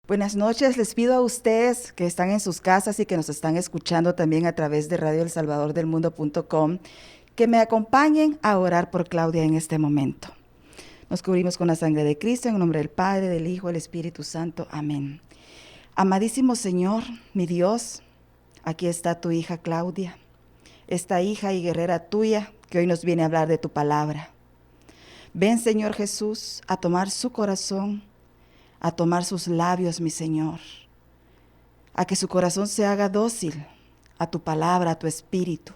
Buenas noches, les pido a ustedes que están en sus casas y que nos están escuchando también a través de radioelsalvadordelmundo.com, que me acompañen a orar por Claudia en este momento. Nos cubrimos con la sangre de Cristo, en el nombre del Padre, del Hijo, del Espíritu Santo. Amén. Amadísimo Señor, mi Dios, aquí está tu hija Claudia, esta hija y guerrera tuya que hoy nos viene a hablar de tu palabra. Ven, Señor Jesús, a tomar su corazón, a tomar sus labios, mi Señor, a que su corazón se haga dócil a tu palabra, a tu espíritu,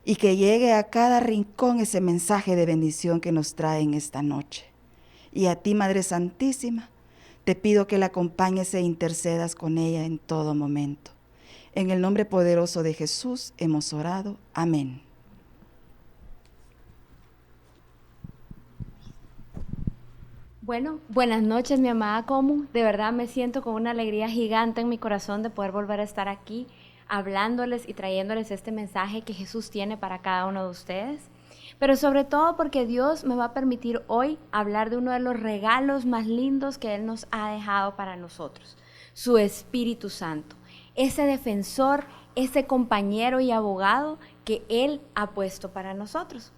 y que llegue a cada rincón ese mensaje de bendición que nos trae en esta noche. Y a ti, Madre Santísima, te pido que la acompañes e intercedas con ella en todo momento. En el nombre poderoso de Jesús hemos orado. Amén. Bueno, buenas noches, mi amada Comu. De verdad me siento con una alegría gigante en mi corazón de poder volver a estar aquí hablándoles y trayéndoles este mensaje que Jesús tiene para cada uno de ustedes. Pero sobre todo porque Dios me va a permitir hoy hablar de uno de los regalos más lindos que Él nos ha dejado para nosotros, su Espíritu Santo, ese defensor, ese compañero y abogado que Él ha puesto para nosotros.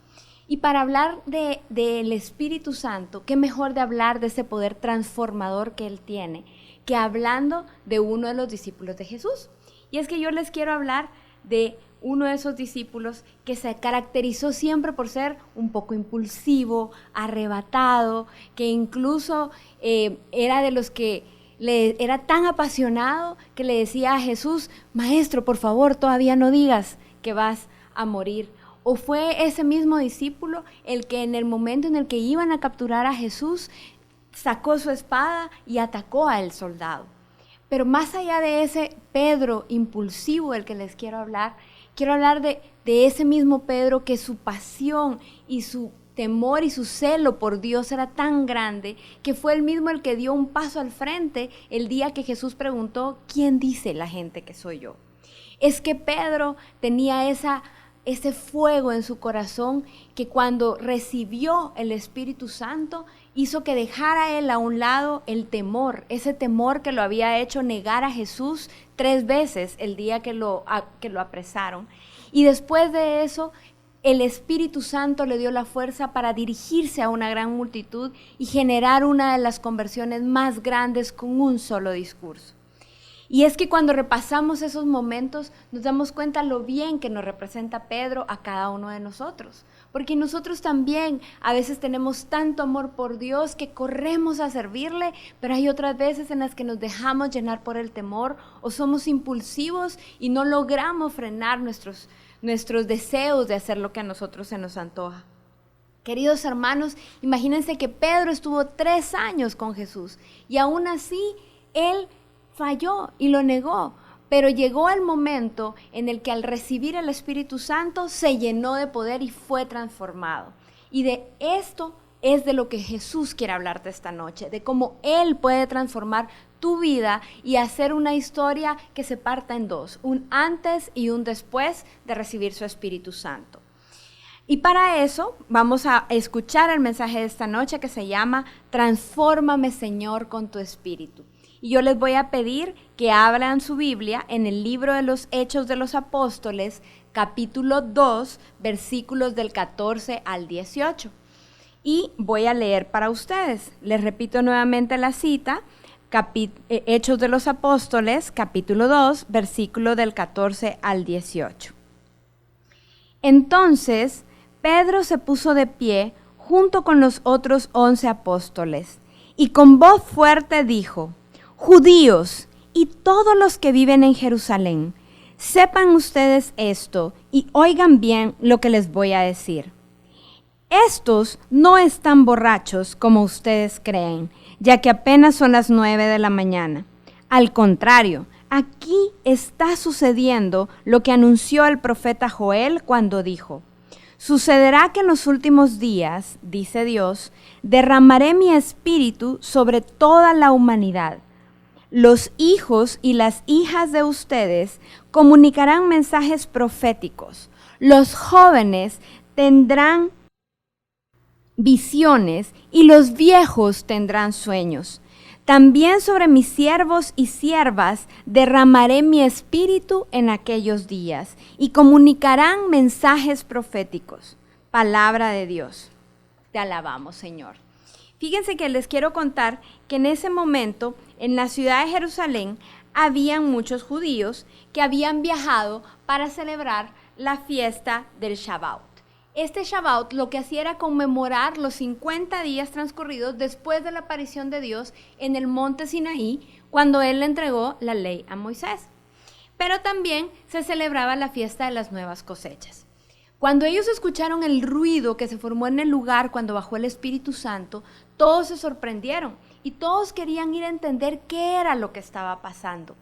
Y para hablar del Espíritu Santo, qué mejor de hablar de ese poder transformador que Él tiene, que hablando de uno de los discípulos de Jesús. Y es que yo les quiero hablar de uno de esos discípulos que se caracterizó siempre por ser un poco impulsivo, arrebatado, que incluso era de los que era tan apasionado que le decía a Jesús: Maestro, por favor, todavía no digas que vas a morir. ¿O fue ese mismo discípulo el que en el momento en el que iban a capturar a Jesús, sacó su espada y atacó al soldado? Pero más allá de ese Pedro impulsivo del que les quiero hablar de ese mismo Pedro que su pasión y su temor y su celo por Dios era tan grande que fue el mismo el que dio un paso al frente el día que Jesús preguntó: ¿quién dice la gente que soy yo? Es que Pedro tenía ese fuego en su corazón que cuando recibió el Espíritu Santo hizo que dejara él a un lado el temor, ese temor que lo había hecho negar a Jesús 3 veces el día que lo apresaron. Y después de eso, el Espíritu Santo le dio la fuerza para dirigirse a una gran multitud y generar una de las conversiones más grandes con un solo discurso. Y es que cuando repasamos esos momentos nos damos cuenta lo bien que nos representa Pedro a cada uno de nosotros. Porque nosotros también a veces tenemos tanto amor por Dios que corremos a servirle, pero hay otras veces en las que nos dejamos llenar por el temor o somos impulsivos y no logramos frenar nuestros deseos de hacer lo que a nosotros se nos antoja. Queridos hermanos, imagínense que Pedro estuvo 3 años con Jesús y aún así él falló y lo negó, pero llegó el momento en el que al recibir el Espíritu Santo se llenó de poder y fue transformado. Y de esto es de lo que Jesús quiere hablarte esta noche, de cómo Él puede transformar tu vida y hacer una historia que se parta en 2, un antes y un después de recibir su Espíritu Santo. Y para eso vamos a escuchar el mensaje de esta noche que se llama Transfórmame, Señor, con tu Espíritu. Y yo les voy a pedir que abran su Biblia en el libro de los Hechos de los Apóstoles, capítulo 2, versículos del 14 al 18. Y voy a leer para ustedes. Les repito nuevamente la cita, Hechos de los Apóstoles, capítulo 2, versículo del 14 al 18. Entonces Pedro se puso de pie junto con los otros 11 apóstoles y con voz fuerte dijo: Judíos y todos los que viven en Jerusalén, sepan ustedes esto y oigan bien lo que les voy a decir. Estos no están borrachos como ustedes creen, ya que apenas son las 9 de la mañana. Al contrario, aquí está sucediendo lo que anunció el profeta Joel cuando dijo: Sucederá que en los últimos días, dice Dios, derramaré mi espíritu sobre toda la humanidad. Los hijos y las hijas de ustedes comunicarán mensajes proféticos. Los jóvenes tendrán visiones y los viejos tendrán sueños. También sobre mis siervos y siervas derramaré mi espíritu en aquellos días y comunicarán mensajes proféticos. Palabra de Dios. Te alabamos, Señor. Fíjense que les quiero contar que en ese momento, en la ciudad de Jerusalén, habían muchos judíos que habían viajado para celebrar la fiesta del Shabbat. Este Shabbat lo que hacía era conmemorar los 50 días transcurridos después de la aparición de Dios en el monte Sinaí, cuando Él le entregó la ley a Moisés. Pero también se celebraba la fiesta de las nuevas cosechas. Cuando ellos escucharon el ruido que se formó en el lugar cuando bajó el Espíritu Santo, todos se sorprendieron y todos querían ir a entender qué era lo que estaba pasando.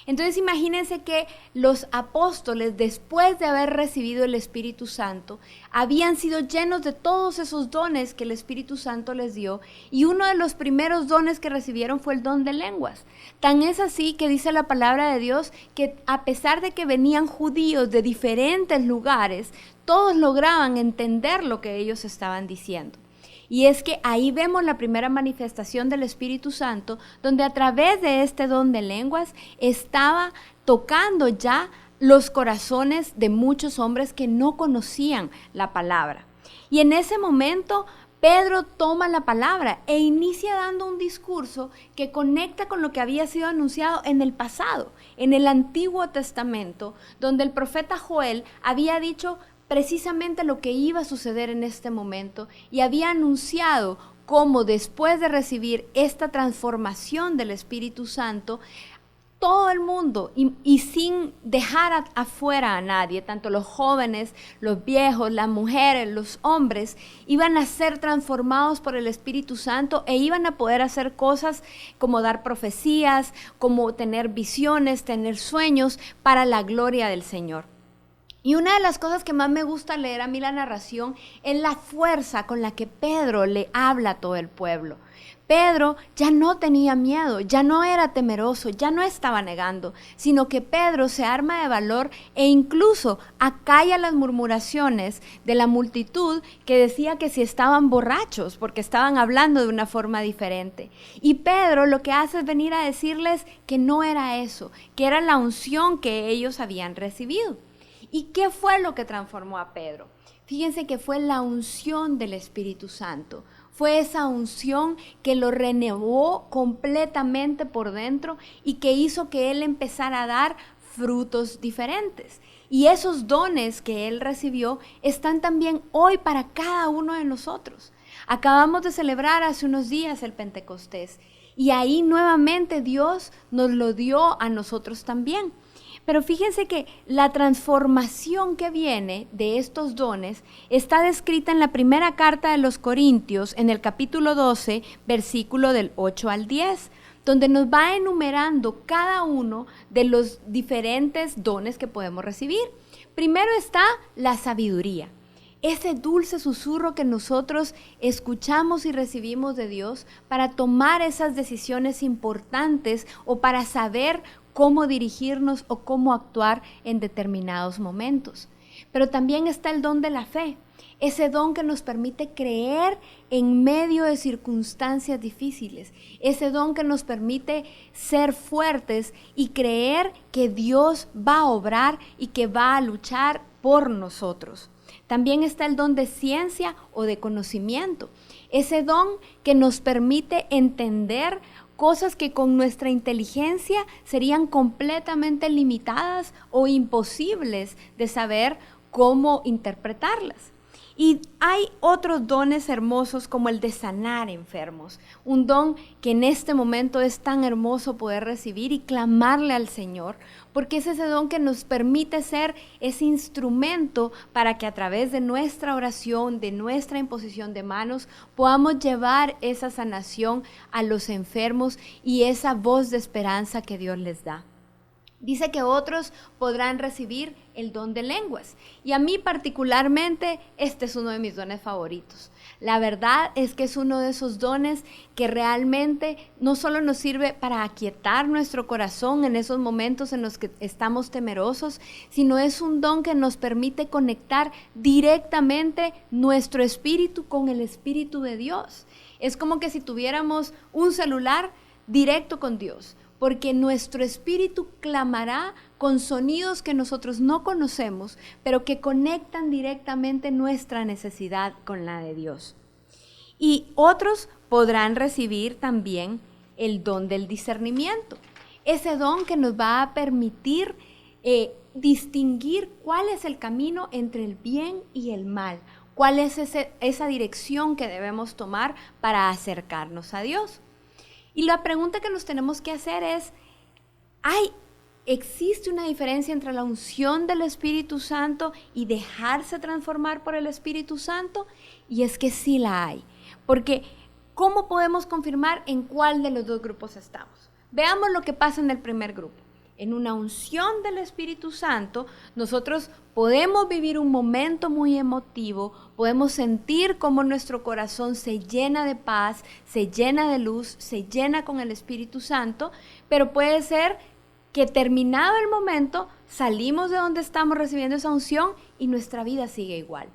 Entonces imagínense que los apóstoles, después de haber recibido el Espíritu Santo, habían sido llenos de todos esos dones que el Espíritu Santo les dio, y uno de los primeros dones que recibieron fue el don de lenguas. Tan es así que dice la palabra de Dios que a pesar de que venían judíos de diferentes lugares, todos lograban entender lo que ellos estaban diciendo. Y es que ahí vemos la primera manifestación del Espíritu Santo, donde a través de este don de lenguas estaba tocando ya los corazones de muchos hombres que no conocían la palabra. Y en ese momento Pedro toma la palabra e inicia dando un discurso que conecta con lo que había sido anunciado en el pasado, en el Antiguo Testamento, donde el profeta Joel había dicho precisamente lo que iba a suceder en este momento y había anunciado cómo después de recibir esta transformación del Espíritu Santo, todo el mundo y sin dejar afuera a nadie, tanto los jóvenes, los viejos, las mujeres, los hombres, iban a ser transformados por el Espíritu Santo e iban a poder hacer cosas como dar profecías, como tener visiones, tener sueños para la gloria del Señor. Y una de las cosas que más me gusta leer a mí la narración es la fuerza con la que Pedro le habla a todo el pueblo. Pedro ya no tenía miedo, ya no era temeroso, ya no estaba negando, sino que Pedro se arma de valor e incluso acalla las murmuraciones de la multitud que decía que si estaban borrachos porque estaban hablando de una forma diferente. Y Pedro lo que hace es venir a decirles que no era eso, que era la unción que ellos habían recibido. ¿Y qué fue lo que transformó a Pedro? Fíjense que fue la unción del Espíritu Santo. Fue esa unción que lo renovó completamente por dentro y que hizo que él empezara a dar frutos diferentes. Y esos dones que él recibió están también hoy para cada uno de nosotros. Acabamos de celebrar hace unos días el Pentecostés y ahí nuevamente Dios nos lo dio a nosotros también. Pero fíjense que la transformación que viene de estos dones está descrita en la primera carta de los Corintios, en el capítulo 12, versículo del 8 al 10, donde nos va enumerando cada uno de los diferentes dones que podemos recibir. Primero está la sabiduría, ese dulce susurro que nosotros escuchamos y recibimos de Dios para tomar esas decisiones importantes o para saber cómo dirigirnos o cómo actuar en determinados momentos. Pero también está el don de la fe, ese don que nos permite creer en medio de circunstancias difíciles, ese don que nos permite ser fuertes y creer que Dios va a obrar y que va a luchar por nosotros. También está el don de ciencia o de conocimiento, ese don que nos permite entender cosas que con nuestra inteligencia serían completamente limitadas o imposibles de saber cómo interpretarlas. Y hay otros dones hermosos como el de sanar enfermos, un don que en este momento es tan hermoso poder recibir y clamarle al Señor, porque es ese don que nos permite ser ese instrumento para que a través de nuestra oración, de nuestra imposición de manos, podamos llevar esa sanación a los enfermos y esa voz de esperanza que Dios les da. Dice que otros podrán recibir el don de lenguas. Y a mí particularmente este es uno de mis dones favoritos. La verdad es que es uno de esos dones que realmente no solo nos sirve para aquietar nuestro corazón en esos momentos en los que estamos temerosos, sino es un don que nos permite conectar directamente nuestro espíritu con el Espíritu de Dios. Es como que si tuviéramos un celular directo con Dios, porque nuestro espíritu clamará con sonidos que nosotros no conocemos, pero que conectan directamente nuestra necesidad con la de Dios. Y otros podrán recibir también el don del discernimiento, ese don que nos va a permitir distinguir cuál es el camino entre el bien y el mal, cuál es esa dirección que debemos tomar para acercarnos a Dios. Y la pregunta que nos tenemos que hacer es, ¿existe una diferencia entre la unción del Espíritu Santo y dejarse transformar por el Espíritu Santo? Y es que sí la hay, porque ¿cómo podemos confirmar en cuál de los dos grupos estamos? Veamos lo que pasa en el primer grupo. En una unción del Espíritu Santo, nosotros podemos vivir un momento muy emotivo, podemos sentir cómo nuestro corazón se llena de paz, se llena de luz, se llena con el Espíritu Santo, pero puede ser que terminado el momento, salimos de donde estamos recibiendo esa unción y nuestra vida sigue igual.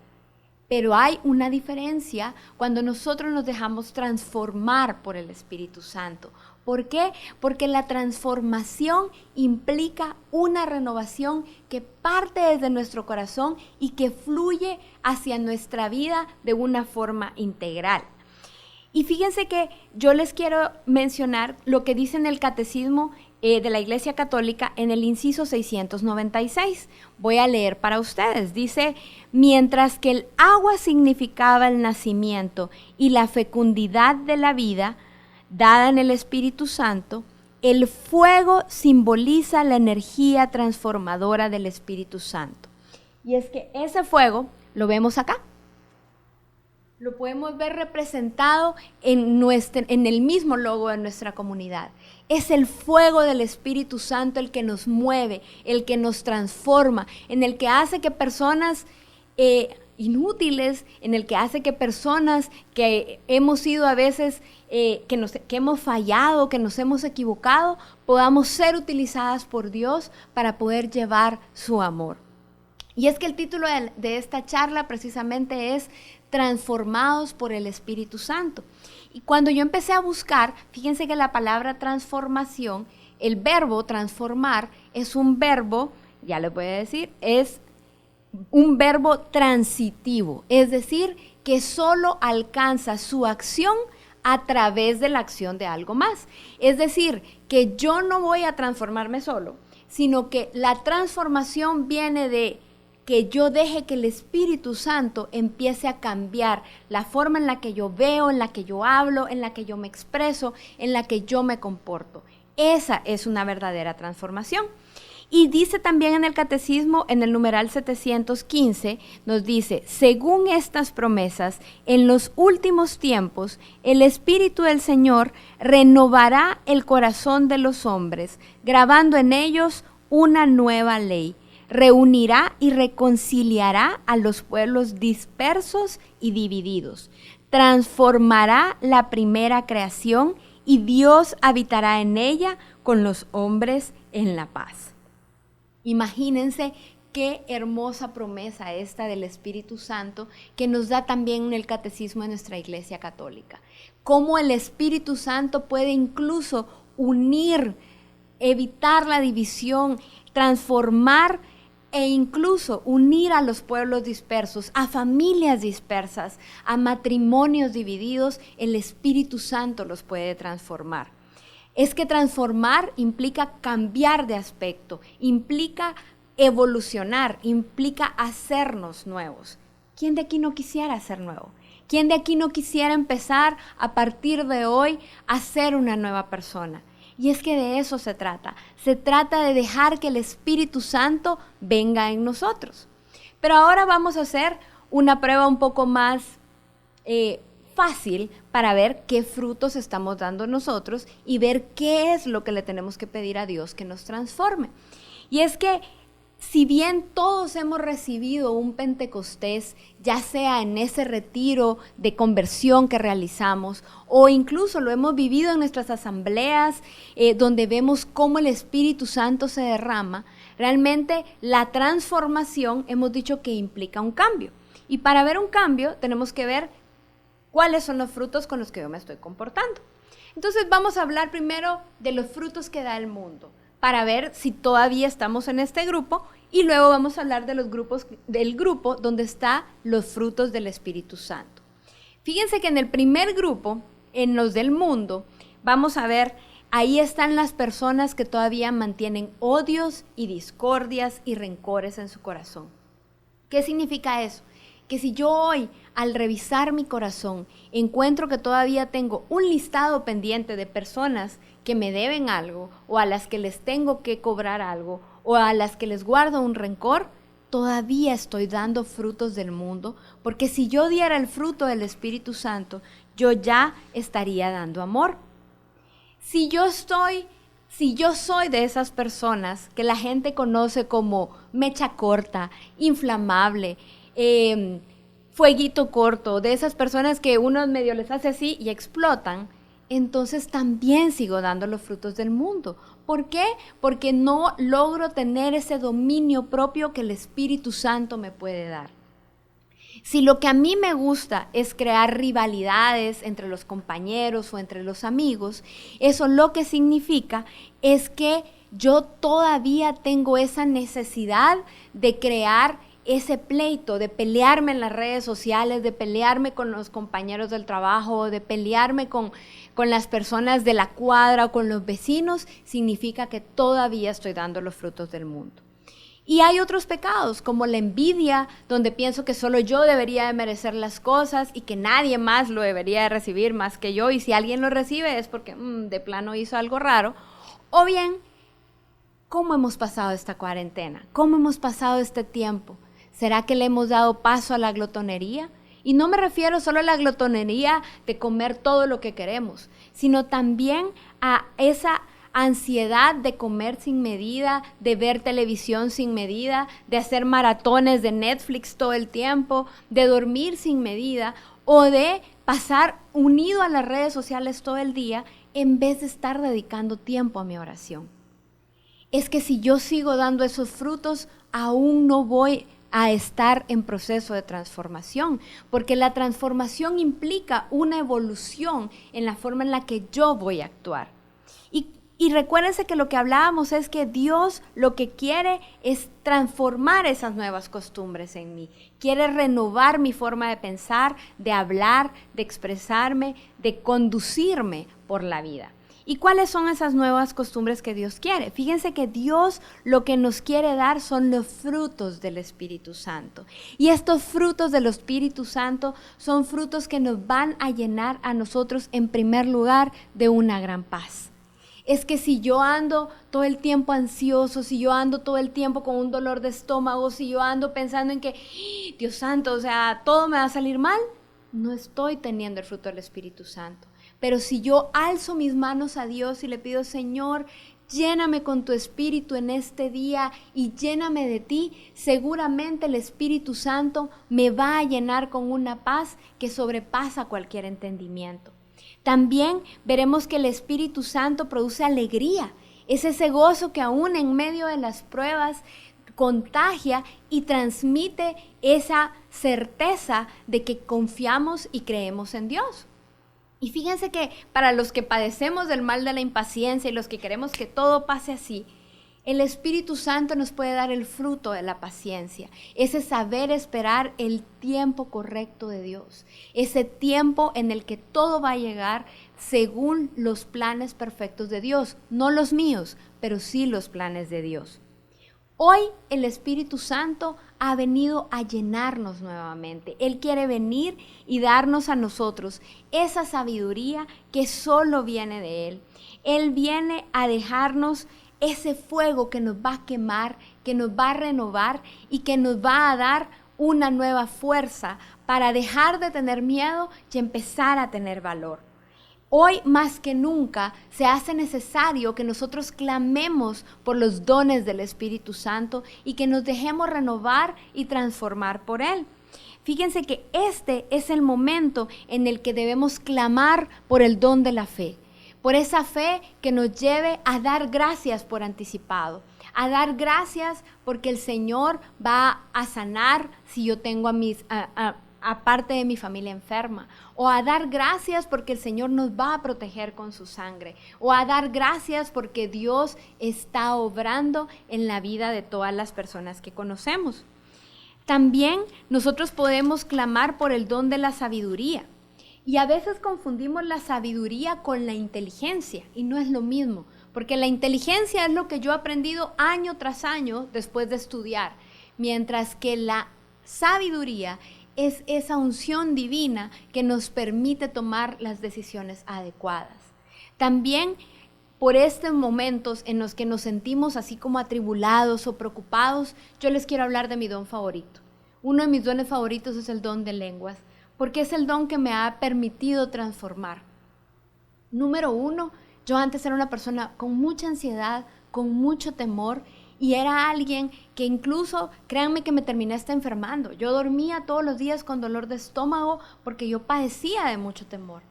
Pero hay una diferencia cuando nosotros nos dejamos transformar por el Espíritu Santo. ¿Por qué? Porque la transformación implica una renovación que parte desde nuestro corazón y que fluye hacia nuestra vida de una forma integral. Y fíjense que yo les quiero mencionar lo que dice en el Catecismo de la Iglesia Católica en el inciso 696. Voy a leer para ustedes. Dice, mientras que el agua significaba el nacimiento y la fecundidad de la vida dada en el Espíritu Santo, el fuego simboliza la energía transformadora del Espíritu Santo. Y es que ese fuego lo vemos acá. Lo podemos ver representado en el mismo logo de nuestra comunidad. Es el fuego del Espíritu Santo el que nos mueve, el que nos transforma, en el que hace que personas inútiles, en el que hace que personas que hemos sido a veces, que hemos fallado, que nos hemos equivocado, podamos ser utilizadas por Dios para poder llevar su amor. Y es que el título de esta charla precisamente es Transformados por el Espíritu Santo. Y cuando yo empecé a buscar, fíjense que la palabra transformación, el verbo transformar, es un verbo, ya les voy a decir, es un verbo transitivo, es decir, que solo alcanza su acción a través de la acción de algo más. Es decir, que yo no voy a transformarme solo, sino que la transformación viene de que yo deje que el Espíritu Santo empiece a cambiar la forma en la que yo veo, en la que yo hablo, en la que yo me expreso, en la que yo me comporto. Esa es una verdadera transformación. Y dice también en el Catecismo, en el numeral 715, nos dice, según estas promesas, en los últimos tiempos, el Espíritu del Señor renovará el corazón de los hombres, grabando en ellos una nueva ley. Reunirá y reconciliará a los pueblos dispersos y divididos. Transformará la primera creación y Dios habitará en ella con los hombres en la paz. Imagínense qué hermosa promesa esta del Espíritu Santo que nos da también en el Catecismo de nuestra Iglesia Católica. Cómo el Espíritu Santo puede incluso unir, evitar la división, transformar e incluso unir a los pueblos dispersos, a familias dispersas, a matrimonios divididos. El Espíritu Santo los puede transformar. Es que transformar implica cambiar de aspecto, implica evolucionar, implica hacernos nuevos. ¿Quién de aquí no quisiera ser nuevo? ¿Quién de aquí no quisiera empezar a partir de hoy a ser una nueva persona? Y es que de eso se trata de dejar que el Espíritu Santo venga en nosotros. Pero ahora vamos a hacer una prueba un poco más fácil para ver qué frutos estamos dando nosotros y ver qué es lo que le tenemos que pedir a Dios que nos transforme. Y es que si bien todos hemos recibido un Pentecostés, ya sea en ese retiro de conversión que realizamos o incluso lo hemos vivido en nuestras asambleas donde vemos cómo el Espíritu Santo se derrama, realmente la transformación hemos dicho que implica un cambio. Y para ver un cambio tenemos que ver cuáles son los frutos con los que yo me estoy comportando. Entonces vamos a hablar primero de los frutos que da el mundo, para ver si todavía estamos en este grupo, y luego vamos a hablar de del grupo donde están los frutos del Espíritu Santo. Fíjense que en el primer grupo, en los del mundo, vamos a ver, ahí están las personas que todavía mantienen odios y discordias y rencores en su corazón. ¿Qué significa eso? Que si yo hoy, al revisar mi corazón, encuentro que todavía tengo un listado pendiente de personas que me deben algo, o a las que les tengo que cobrar algo, o a las que les guardo un rencor, todavía estoy dando frutos del mundo, porque si yo diera el fruto del Espíritu Santo, yo ya estaría dando amor. Si yo soy de esas personas que la gente conoce como mecha corta, inflamable, fueguito corto, de esas personas que uno medio les hace así y explotan, entonces también sigo dando los frutos del mundo. ¿Por qué? Porque no logro tener ese dominio propio que el Espíritu Santo me puede dar. Si lo que a mí me gusta es crear rivalidades entre los compañeros o entre los amigos, eso lo que significa es que yo todavía tengo esa necesidad de crear ese pleito, de pelearme en las redes sociales, de pelearme con los compañeros del trabajo, de pelearme con las personas de la cuadra o con los vecinos, significa que todavía estoy dando los frutos del mundo. Y hay otros pecados, como la envidia, donde pienso que solo yo debería de merecer las cosas y que nadie más lo debería de recibir más que yo, y si alguien lo recibe es porque de plano hizo algo raro. O bien, ¿cómo hemos pasado esta cuarentena? ¿Cómo hemos pasado este tiempo? ¿Será que le hemos dado paso a la glotonería? Y no me refiero solo a la glotonería de comer todo lo que queremos, sino también a esa ansiedad de comer sin medida, de ver televisión sin medida, de hacer maratones de Netflix todo el tiempo, de dormir sin medida o de pasar unido a las redes sociales todo el día en vez de estar dedicando tiempo a mi oración. Es que si yo sigo dando esos frutos, aún no voy a estar en proceso de transformación, porque la transformación implica una evolución en la forma en la que yo voy a actuar. Y recuérdense que lo que hablábamos es que Dios lo que quiere es transformar esas nuevas costumbres en mí. Quiere renovar mi forma de pensar, de hablar, de expresarme, de conducirme por la vida. ¿Y cuáles son esas nuevas costumbres que Dios quiere? Fíjense que Dios lo que nos quiere dar son los frutos del Espíritu Santo. Y estos frutos del Espíritu Santo son frutos que nos van a llenar a nosotros en primer lugar de una gran paz. Es que si yo ando todo el tiempo ansioso, si yo ando todo el tiempo con un dolor de estómago, si yo ando pensando en que, Dios santo, o sea, todo me va a salir mal, no estoy teniendo el fruto del Espíritu Santo. Pero si yo alzo mis manos a Dios y le pido, Señor, lléname con tu Espíritu en este día y lléname de ti, seguramente el Espíritu Santo me va a llenar con una paz que sobrepasa cualquier entendimiento. También veremos que el Espíritu Santo produce alegría. Es ese gozo que aún en medio de las pruebas contagia y transmite esa certeza de que confiamos y creemos en Dios. Y fíjense que para los que padecemos del mal de la impaciencia y los que queremos que todo pase así, el Espíritu Santo nos puede dar el fruto de la paciencia, ese saber esperar el tiempo correcto de Dios, ese tiempo en el que todo va a llegar según los planes perfectos de Dios, no los míos, pero sí los planes de Dios. Hoy el Espíritu Santo ha venido a llenarnos nuevamente. Él quiere venir y darnos a nosotros esa sabiduría que solo viene de Él. Él viene a dejarnos ese fuego que nos va a quemar, que nos va a renovar y que nos va a dar una nueva fuerza para dejar de tener miedo y empezar a tener valor. Hoy más que nunca se hace necesario que nosotros clamemos por los dones del Espíritu Santo y que nos dejemos renovar y transformar por Él. Fíjense que este es el momento en el que debemos clamar por el don de la fe. Por esa fe que nos lleve a dar gracias por anticipado, a dar gracias porque el Señor va a sanar si yo tengo aparte de mi familia enferma, o a dar gracias porque el Señor nos va a proteger con su sangre, o a dar gracias porque Dios está obrando en la vida de todas las personas que conocemos. También nosotros podemos clamar por el don de la sabiduría, y a veces confundimos la sabiduría con la inteligencia, y no es lo mismo, porque la inteligencia es lo que yo he aprendido año tras año después de estudiar, mientras que la sabiduría es esa unción divina que nos permite tomar las decisiones adecuadas. También por estos momentos en los que nos sentimos así como atribulados o preocupados, yo les quiero hablar de mi don favorito. Uno de mis dones favoritos es el don de lenguas, porque es el don que me ha permitido transformar. Número 1, yo antes era una persona con mucha ansiedad, con mucho temor, y era alguien que incluso, créanme que me terminé hasta enfermando. Yo dormía todos los días con dolor de estómago porque yo padecía de mucho temor.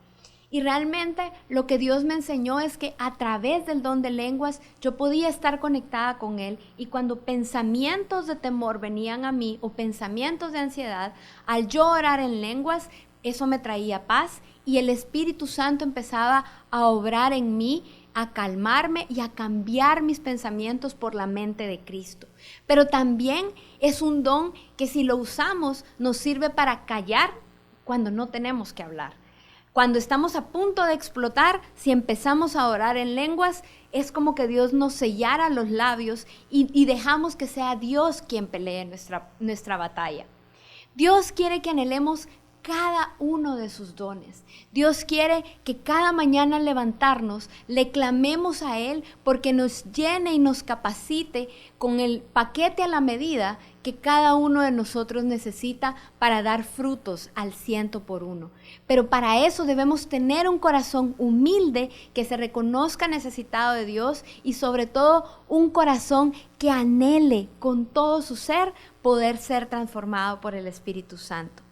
Y realmente lo que Dios me enseñó es que a través del don de lenguas yo podía estar conectada con Él, y cuando pensamientos de temor venían a mí o pensamientos de ansiedad, al yo orar en lenguas, eso me traía paz y el Espíritu Santo empezaba a obrar en mí, a calmarme y a cambiar mis pensamientos por la mente de Cristo. Pero también es un don que si lo usamos nos sirve para callar cuando no tenemos que hablar. Cuando estamos a punto de explotar, si empezamos a orar en lenguas, es como que Dios nos sellara los labios y dejamos que sea Dios quien pelee nuestra batalla. Dios quiere que anhelemos cada uno de sus dones. Dios quiere que cada mañana al levantarnos le clamemos a Él porque nos llene y nos capacite con el paquete a la medida que cada uno de nosotros necesita para dar frutos al 100%. Pero para eso debemos tener un corazón humilde que se reconozca necesitado de Dios, y sobre todo un corazón que anhele con todo su ser poder ser transformado por el Espíritu Santo.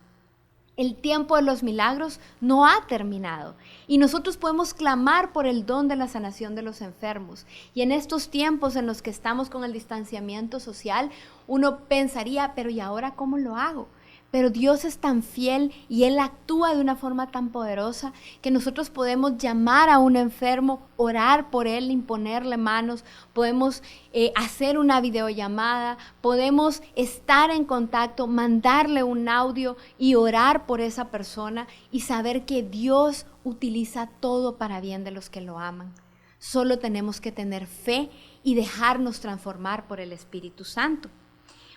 El tiempo de los milagros no ha terminado y nosotros podemos clamar por el don de la sanación de los enfermos. Y en estos tiempos en los que estamos con el distanciamiento social, uno pensaría, pero ¿y ahora cómo lo hago? Pero Dios es tan fiel y Él actúa de una forma tan poderosa que nosotros podemos llamar a un enfermo, orar por él, imponerle manos, podemos hacer una videollamada, podemos estar en contacto, mandarle un audio y orar por esa persona y saber que Dios utiliza todo para bien de los que lo aman. Solo tenemos que tener fe y dejarnos transformar por el Espíritu Santo.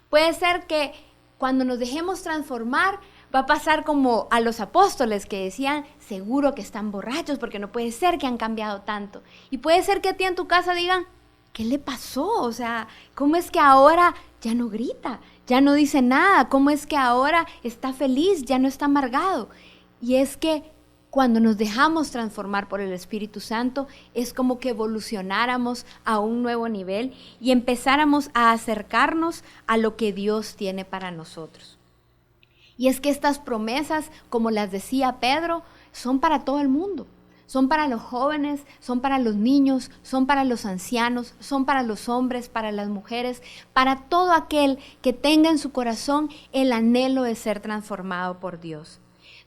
Puede ser que cuando nos dejemos transformar, va a pasar como a los apóstoles que decían, seguro que están borrachos porque no puede ser que han cambiado tanto. Y puede ser que a ti en tu casa digan, ¿qué le pasó? O sea, ¿cómo es que ahora ya no grita, ya no dice nada? ¿Cómo es que ahora está feliz, ya no está amargado? Y es que cuando nos dejamos transformar por el Espíritu Santo, es como que evolucionáramos a un nuevo nivel y empezáramos a acercarnos a lo que Dios tiene para nosotros. Y es que estas promesas, como las decía Pedro, son para todo el mundo. Son para los jóvenes, son para los niños, son para los ancianos, son para los hombres, para las mujeres, para todo aquel que tenga en su corazón el anhelo de ser transformado por Dios.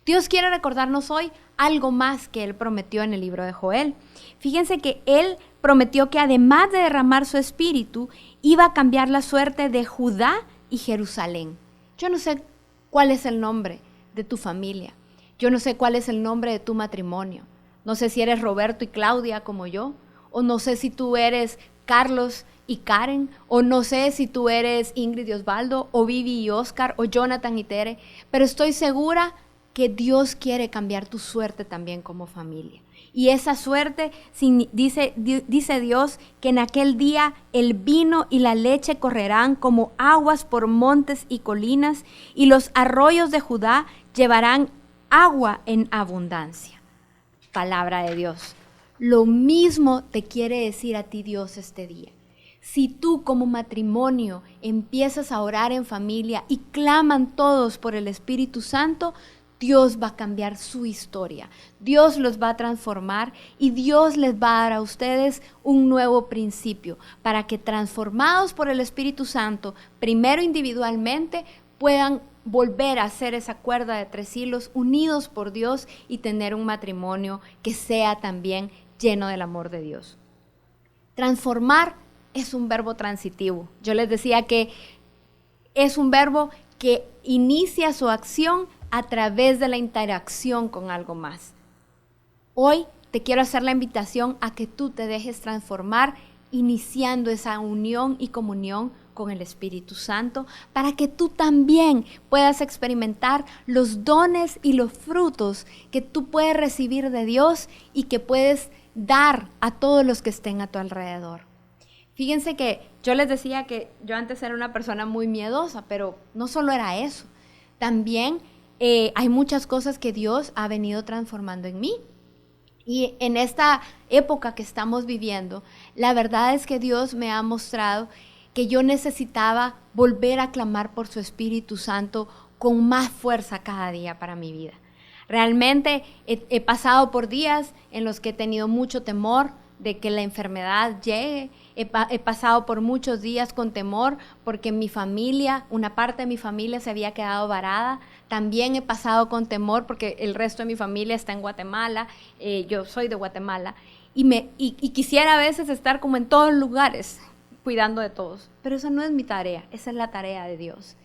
Dios quiere recordarnos hoy algo más que Él prometió en el libro de Joel. Fíjense que Él prometió que además de derramar su espíritu, iba a cambiar la suerte de Judá y Jerusalén. Yo no sé cuál es el nombre de tu familia. Yo no sé cuál es el nombre de tu matrimonio. No sé si eres Roberto y Claudia como yo, o no sé si tú eres Carlos y Karen, o no sé si tú eres Ingrid y Osvaldo, o Vivi y Oscar, o Jonathan y Tere, pero estoy segura que Dios quiere cambiar tu suerte también como familia. Y esa suerte, dice Dios, que en aquel día el vino y la leche correrán como aguas por montes y colinas, y los arroyos de Judá llevarán agua en abundancia. Palabra de Dios. Lo mismo te quiere decir a ti Dios este día. Si tú como matrimonio empiezas a orar en familia y claman todos por el Espíritu Santo, Dios va a cambiar su historia, Dios los va a transformar y Dios les va a dar a ustedes un nuevo principio para que transformados por el Espíritu Santo, primero individualmente, puedan volver a hacer esa cuerda de 3 hilos unidos por Dios y tener un matrimonio que sea también lleno del amor de Dios. Transformar es un verbo transitivo. Yo les decía que es un verbo que inicia su acción a través de la interacción con algo más. Hoy te quiero hacer la invitación a que tú te dejes transformar iniciando esa unión y comunión con el Espíritu Santo para que tú también puedas experimentar los dones y los frutos que tú puedes recibir de Dios y que puedes dar a todos los que estén a tu alrededor. Fíjense que yo les decía que yo antes era una persona muy miedosa, pero no solo era eso. También hay muchas cosas que Dios ha venido transformando en mí. Y en esta época que estamos viviendo, la verdad es que Dios me ha mostrado que yo necesitaba volver a clamar por su Espíritu Santo con más fuerza cada día para mi vida. Realmente he pasado por días en los que he tenido mucho temor de que la enfermedad llegue. He pasado por muchos días con temor porque mi familia, una parte de mi familia se había quedado varada. También he pasado con temor porque el resto de mi familia está en Guatemala. Yo soy de Guatemala y quisiera a veces estar como en todos lugares cuidando de todos. Pero esa no es mi tarea, esa es la tarea de Dios.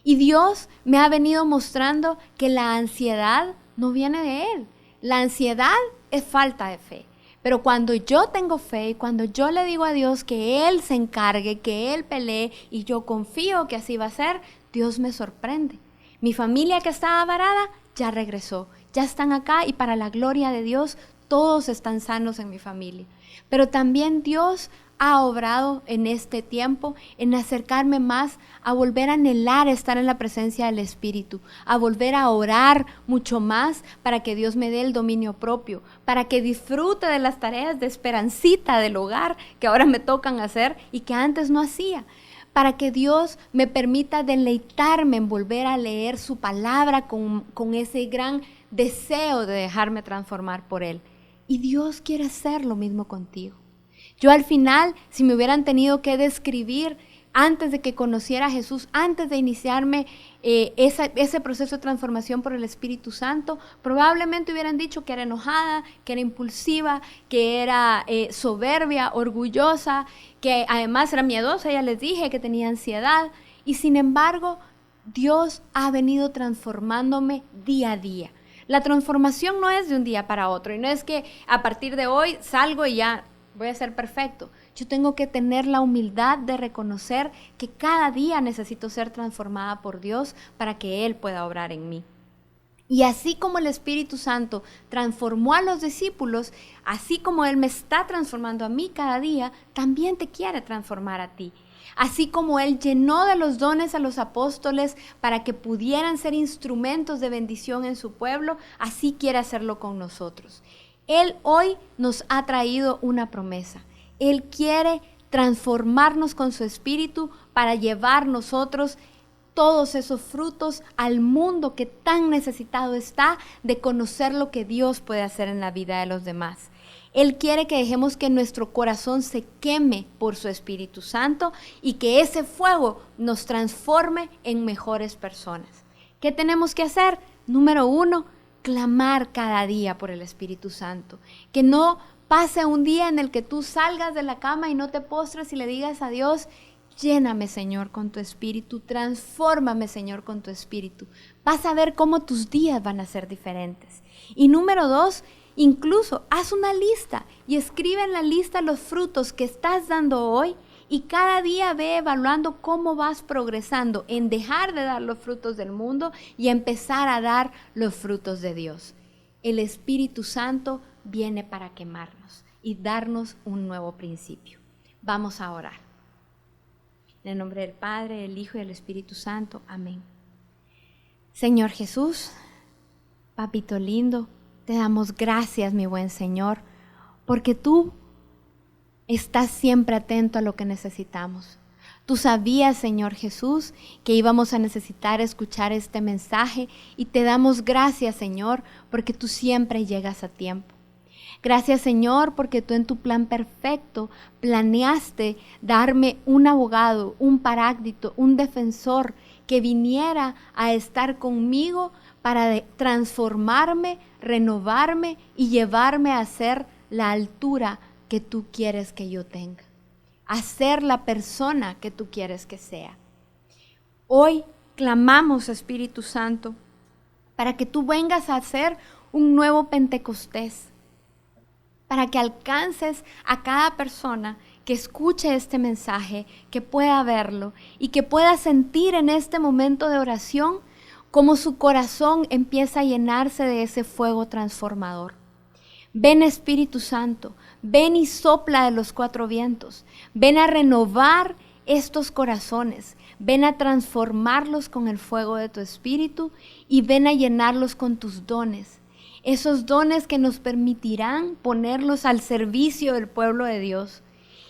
Y Dios me ha venido mostrando que la ansiedad no viene de Él. La ansiedad es falta de fe. Pero cuando yo tengo fe y cuando yo le digo a Dios que Él se encargue, que Él pelee y yo confío que así va a ser, Dios me sorprende. Mi familia que estaba varada ya regresó, ya están acá y para la gloria de Dios todos están sanos en mi familia. Pero también Dios ha obrado en este tiempo en acercarme más a volver a anhelar estar en la presencia del Espíritu, a volver a orar mucho más para que Dios me dé el dominio propio, para que disfrute de las tareas de esperancita del hogar que ahora me tocan hacer y que antes no hacía, para que Dios me permita deleitarme en volver a leer su palabra con ese gran deseo de dejarme transformar por Él. Y Dios quiere hacer lo mismo contigo. Yo al final, si me hubieran tenido que describir antes de que conociera a Jesús, antes de iniciarme ese proceso de transformación por el Espíritu Santo, probablemente hubieran dicho que era enojada, que era impulsiva, que era soberbia, orgullosa, que además era miedosa, ya les dije que tenía ansiedad. Y sin embargo, Dios ha venido transformándome día a día. La transformación no es de un día para otro y no es que a partir de hoy salgo y ya voy a ser perfecto. Yo tengo que tener la humildad de reconocer que cada día necesito ser transformada por Dios para que Él pueda obrar en mí. Y así como el Espíritu Santo transformó a los discípulos, así como Él me está transformando a mí cada día, también te quiere transformar a ti. Así como Él llenó de los dones a los apóstoles para que pudieran ser instrumentos de bendición en su pueblo, así quiere hacerlo con nosotros. Él hoy nos ha traído una promesa. Él quiere transformarnos con su Espíritu para llevar nosotros todos esos frutos al mundo que tan necesitado está de conocer lo que Dios puede hacer en la vida de los demás. Él quiere que dejemos que nuestro corazón se queme por su Espíritu Santo y que ese fuego nos transforme en mejores personas. ¿Qué tenemos que hacer? Número 1, clamar cada día por el Espíritu Santo. Que no pase un día en el que tú salgas de la cama y no te postres y le digas a Dios: lléname, Señor, con tu Espíritu, transfórmame, Señor, con tu Espíritu. Vas a ver cómo tus días van a ser diferentes. Y número 2, incluso haz una lista y escribe en la lista los frutos que estás dando hoy y cada día ve evaluando cómo vas progresando en dejar de dar los frutos del mundo y empezar a dar los frutos de Dios. El Espíritu Santo viene para quemarnos y darnos un nuevo principio. Vamos a orar. En el nombre del Padre, del Hijo y del Espíritu Santo. Amén. Señor Jesús, Papito lindo, te damos gracias, mi buen Señor, porque tú estás siempre atento a lo que necesitamos. Tú sabías, Señor Jesús, que íbamos a necesitar escuchar este mensaje y te damos gracias, Señor, porque tú siempre llegas a tiempo. Gracias, Señor, porque tú en tu plan perfecto planeaste darme un abogado, un paráclito, un defensor que viniera a estar conmigo para transformarme, renovarme y llevarme a ser la altura que tú quieres que yo tenga, a ser la persona que tú quieres que sea. Hoy clamamos, Espíritu Santo, para que tú vengas a hacer un nuevo Pentecostés, para que alcances a cada persona que escuche este mensaje, que pueda verlo y que pueda sentir en este momento de oración cómo su corazón empieza a llenarse de ese fuego transformador. Ven, Espíritu Santo, ven y sopla de los cuatro vientos, ven a renovar estos corazones, ven a transformarlos con el fuego de tu Espíritu y ven a llenarlos con tus dones. Esos dones que nos permitirán ponerlos al servicio del pueblo de Dios.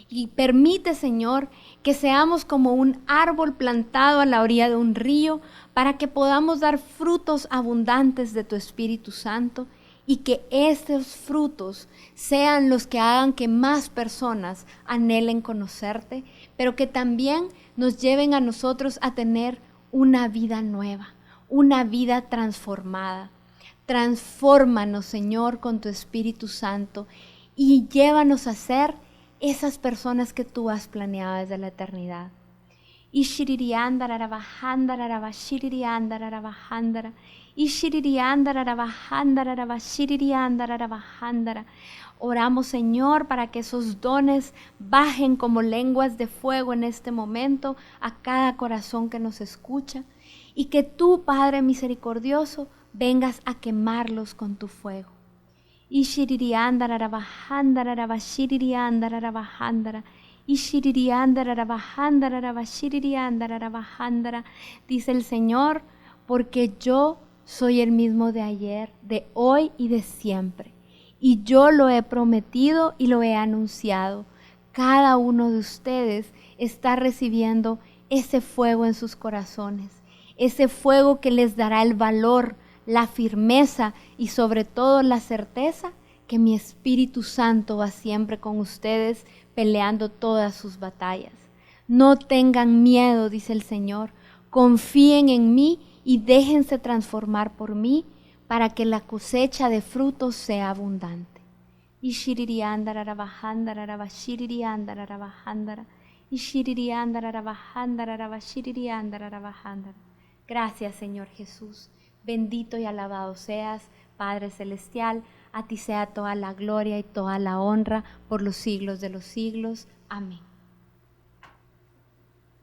Y permite, Señor, que seamos como un árbol plantado a la orilla de un río para que podamos dar frutos abundantes de tu Espíritu Santo y que estos frutos sean los que hagan que más personas anhelen conocerte, pero que también nos lleven a nosotros a tener una vida nueva, una vida transformada. Transfórmanos, Señor, con tu Espíritu Santo y llévanos a ser esas personas que tú has planeado desde la eternidad. Oramos, Señor, para que esos dones bajen como lenguas de fuego en este momento a cada corazón que nos escucha y que tú, Padre misericordioso, vengas a quemarlos con tu fuego. Dice el Señor, porque yo soy el mismo de ayer, de hoy y de siempre. Y yo lo he prometido y lo he anunciado. Cada uno de ustedes está recibiendo ese fuego en sus corazones, ese fuego que les dará el valor, la firmeza y sobre todo la certeza que mi Espíritu Santo va siempre con ustedes peleando todas sus batallas. No tengan miedo, dice el Señor, confíen en mí y déjense transformar por mí para que la cosecha de frutos sea abundante. Gracias, Señor Jesús. Bendito y alabado seas, Padre Celestial. A ti sea toda la gloria y toda la honra por los siglos de los siglos. Amén.